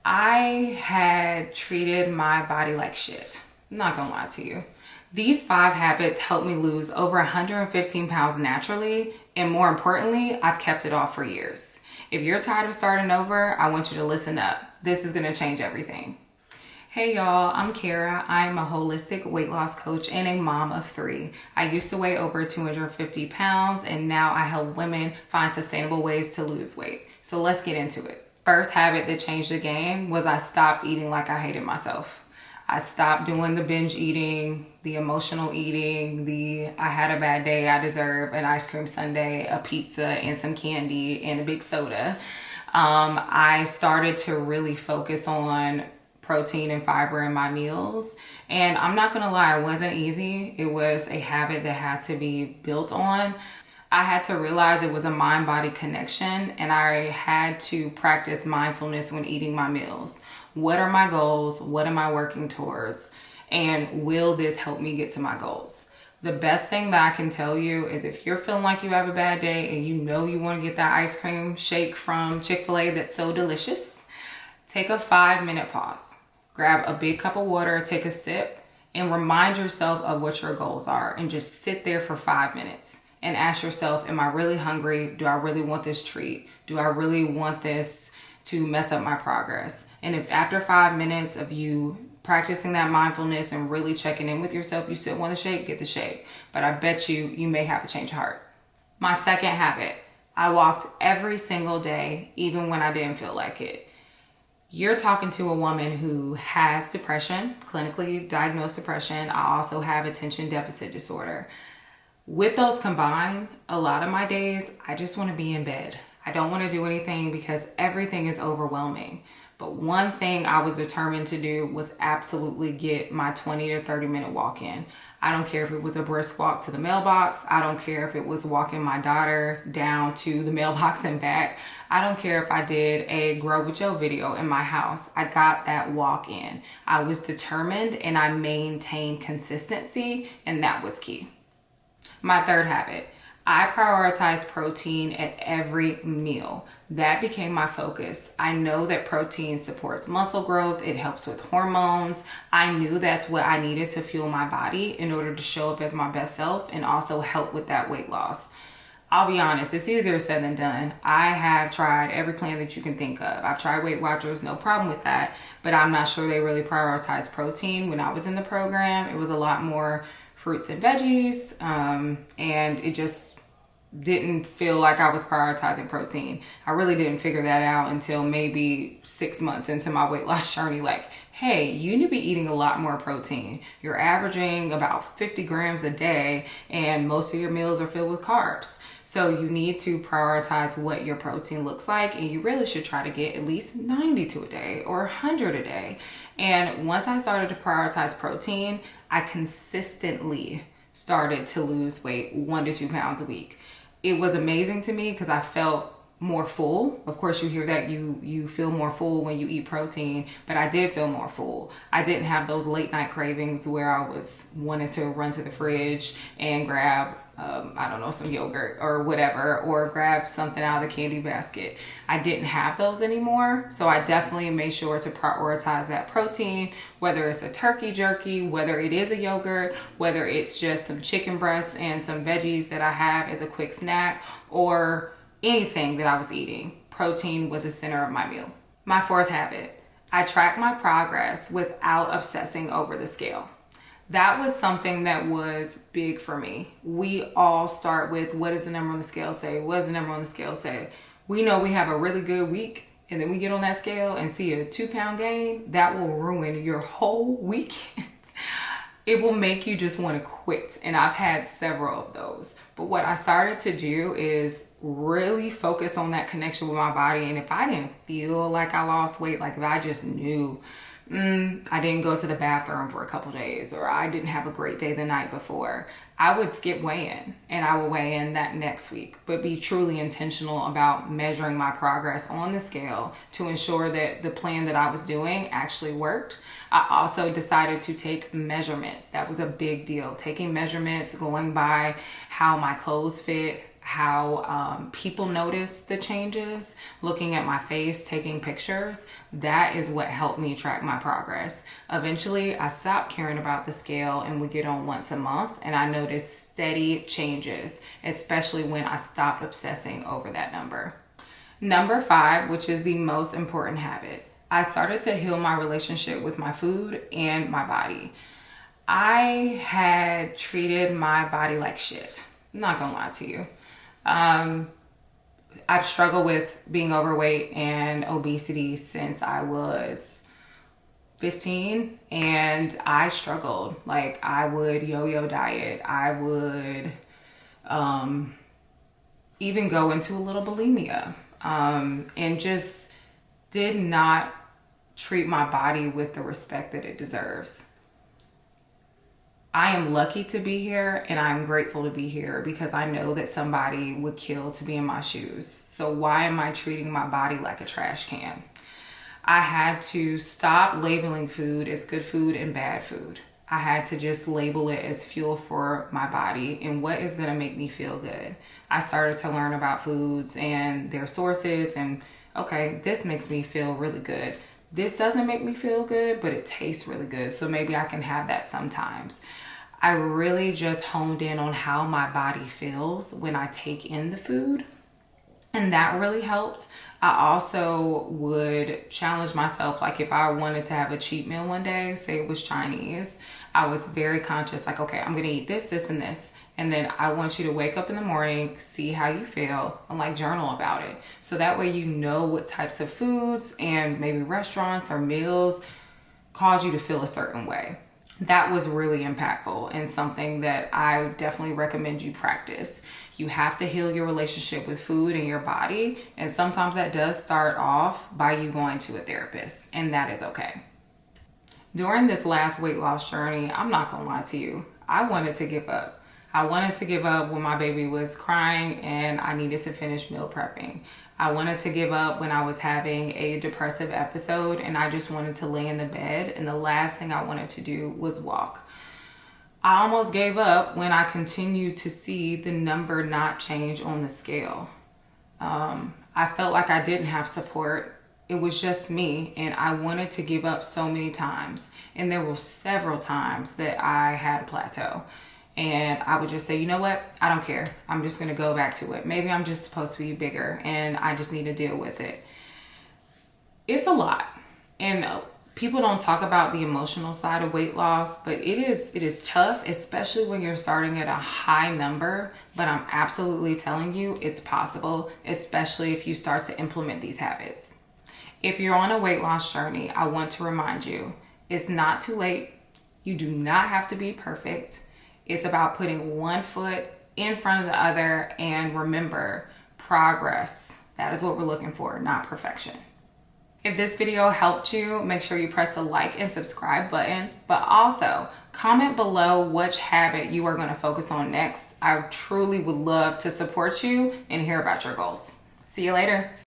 I had treated my body like shit. I'm not gonna lie to you. These 5 habits helped me lose over 115 pounds naturally, and more importantly, I've kept it off for years. If you're tired of starting over, I want you to listen up. This is gonna change everything. Hey y'all, I'm Kara. I'm a holistic weight loss coach and a mom of 3. I used to weigh over 250 pounds, and now I help women find sustainable ways to lose weight. So let's get into it. First habit that changed the game was I stopped eating like I hated myself. I stopped doing the binge eating, the emotional eating, the I had a bad day, I deserve an ice cream sundae, a pizza, and some candy, and a big soda. I started to really focus on protein and fiber in my meals. And I'm not gonna lie, it wasn't easy. It was a habit that had to be built on. I had to realize it was a mind body connection, and I had to practice mindfulness when eating my meals. What are my goals? What am I working towards? And will this help me get to my goals? The best thing that I can tell you is if you're feeling like you have a bad day and you know you want to get that ice cream shake from Chick-fil-A that's so delicious, take a 5-minute pause. Grab a big cup of water, take a sip, and remind yourself of what your goals are, and just sit there for 5 minutes and ask yourself, am I really hungry? Do I really want this treat? Do I really want this to mess up my progress? And if after 5 minutes of you practicing that mindfulness and really checking in with yourself, you still want a shake, get the shake. But I bet you may have a change of heart. My second habit, I walked every single day, even when I didn't feel like it. You're talking to a woman who has depression, clinically diagnosed depression. I also have attention deficit disorder. With those combined, a lot of my days, I just want to be in bed. I don't want to do anything because everything is overwhelming. But one thing I was determined to do was absolutely get my 20 to 30 minute walk in. I don't care if it was a brisk walk to the mailbox. I don't care if it was walking my daughter down to the mailbox and back. I don't care if I did a Grow With Joe video in my house. I got that walk in. I was determined and I maintained consistency, and that was key. My third habit, I prioritize protein at every meal. That became my focus. I know that protein supports muscle growth. It helps with hormones. I knew that's what I needed to fuel my body in order to show up as my best self and also help with that weight loss. I'll be honest, it's easier said than done. I have tried every plan that you can think of. I've tried Weight Watchers, no problem with that, but I'm not sure they really prioritize protein. When I was in the program, it was a lot more fruits and veggies, and it just didn't feel like I was prioritizing protein. I really didn't figure that out until maybe 6 months into my weight loss journey. Like, hey, you need to be eating a lot more protein. You're averaging about 50 grams a day, and most of your meals are filled with carbs. So you need to prioritize what your protein looks like, and you really should try to get at least 90 to a day or 100 a day. And once I started to prioritize protein, I consistently started to lose weight 1 to 2 pounds a week. It was amazing to me because I felt more full. Of course, you hear that you feel more full when you eat protein, but I did feel more full. I didn't have those late night cravings where I was wanting to run to the fridge and grab I don't know, some yogurt or whatever, or grab something out of the candy basket. I didn't have those anymore. So I definitely made sure to prioritize that protein, whether it's a turkey jerky, whether it is a yogurt, whether it's just some chicken breasts and some veggies that I have as a quick snack, or anything that I was eating. Protein was the center of my meal. My fourth habit, I track my progress without obsessing over the scale. That was something that was big for me. We all start with, what does the number on the scale say? What does the number on the scale say? We know we have a really good week, and then we get on that scale and see a 2-pound gain. That will ruin your whole weekend. It will make you just want to quit. And I've had several of those. But what I started to do is really focus on that connection with my body. And if I didn't feel like I lost weight, like if I just knew I didn't go to the bathroom for a couple days, or I didn't have a great day the night before, I would skip weigh-in, and I will weigh in that next week, but be truly intentional about measuring my progress on the scale to ensure that the plan that I was doing actually worked. I also decided to take measurements. That was a big deal. Taking measurements, going by how my clothes fit, how people notice the changes, looking at my face, taking pictures. That is what helped me track my progress. Eventually, I stopped caring about the scale and we get on once a month, and I noticed steady changes, especially when I stopped obsessing over that number. Number 5, which is the most important habit, I started to heal my relationship with my food and my body. I had treated my body like shit. I'm not gonna lie to you. I've struggled with being overweight and obesity since I was 15, and I struggled. Like, I would yo-yo diet. I would even go into a little bulimia, and just did not treat my body with the respect that it deserves. I am lucky to be here, and I'm grateful to be here because I know that somebody would kill to be in my shoes. So why am I treating my body like a trash can? I had to stop labeling food as good food and bad food. I had to just label it as fuel for my body and what is going to make me feel good. I started to learn about foods and their sources, and okay, this makes me feel really good. This doesn't make me feel good, but it tastes really good. So maybe I can have that sometimes. I really just honed in on how my body feels when I take in the food, and that really helped. I also would challenge myself. Like, if I wanted to have a cheat meal one day, say it was Chinese, I was very conscious, like, okay, I'm gonna eat this, this, and this. And then I want you to wake up in the morning, see how you feel, and like journal about it. So that way you know what types of foods and maybe restaurants or meals cause you to feel a certain way. That was really impactful and something that I definitely recommend you practice. You have to heal your relationship with food and your body. And sometimes that does start off by you going to a therapist, and that is okay. During this last weight loss journey, I'm not gonna lie to you, I wanted to give up. I wanted to give up when my baby was crying and I needed to finish meal prepping. I wanted to give up when I was having a depressive episode and I just wanted to lay in the bed, and the last thing I wanted to do was walk. I almost gave up when I continued to see the number not change on the scale. I felt like I didn't have support. It was just me, and I wanted to give up so many times. And there were several times that I had a plateau. And I would just say, you know what? I don't care. I'm just going to go back to it. Maybe I'm just supposed to be bigger and I just need to deal with it. It's a lot. And people don't talk about the emotional side of weight loss, but it is tough, especially when you're starting at a high number. But I'm absolutely telling you, it's possible, especially if you start to implement these habits. If you're on a weight loss journey, I want to remind you, it's not too late. You do not have to be perfect. It's about putting one foot in front of the other, and remember, progress. That is what we're looking for, not perfection. If this video helped you, make sure you press the like and subscribe button, but also comment below which habit you are going to focus on next. I truly would love to support you and hear about your goals. See you later.